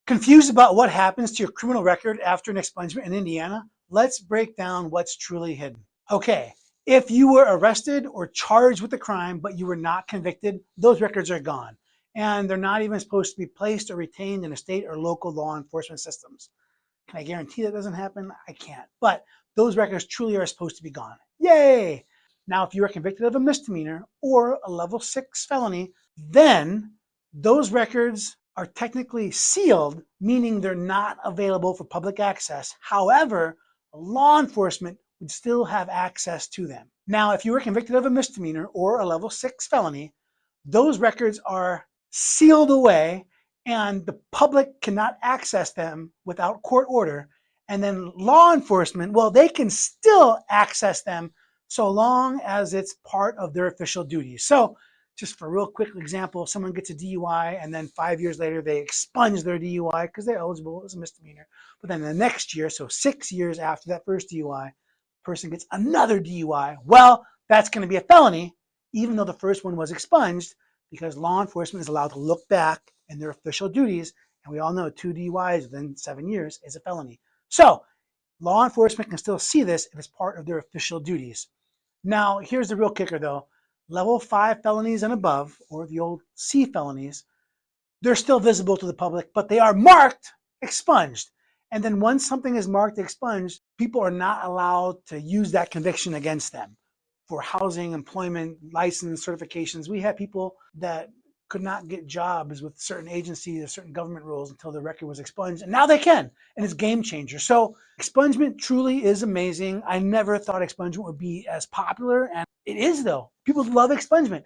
Confused about what happens to your criminal record after an expungement in Indiana? Let's break down what's truly hidden. Okay, if you were arrested or charged with a crime, but you were not convicted, those records are gone. And they're not even supposed to be placed or retained in a state or local law enforcement systems. Can I guarantee that doesn't happen? I can't. But those records truly are supposed to be gone. Yay! Now, if you are convicted of a misdemeanor or a level 6 felony, then those records are technically sealed, meaning they're not available for public access. However, law enforcement would still have access to them. Now, if you were convicted of a misdemeanor or a level 6 felony, those records are sealed away and the public cannot access them without court order. And then law enforcement, well, they can still access them so long as it's part of their official duties. So just for a real quick example, someone gets a DUI and then 5 years later they expunge their DUI because they're eligible as a misdemeanor. But then the next year, so 6 years after that first DUI, the person gets another DUI. Well, that's going to be a felony, even though the first one was expunged, because law enforcement is allowed to look back in their official duties. And we all know 2 DUIs within 7 years is a felony. So law enforcement can still see this if it's part of their official duties. Now, here's the real kicker though. Level 5 felonies and above, or the old C felonies, they're still visible to the public, but they are marked expunged. And then once something is marked expunged, people are not allowed to use that conviction against them for housing, employment, license, certifications. We have people that could not get jobs with certain agencies or certain government rules until the record was expunged, and now they can, and it's game changer. So expungement truly is amazing. I never thought expungement would be as popular, and it is though. People love expungement.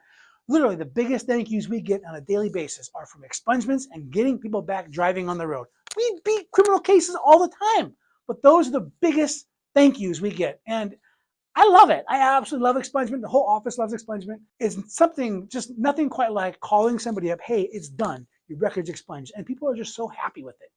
Literally, the biggest thank yous we get on a daily basis are from expungements and getting people back driving on the road. We beat criminal cases all the time, but those are the biggest thank yous we get. And I love it. I absolutely love expungement. The whole office loves expungement. It's something, just nothing quite like calling somebody up, hey, it's done. Your record's expunged. And people are just so happy with it.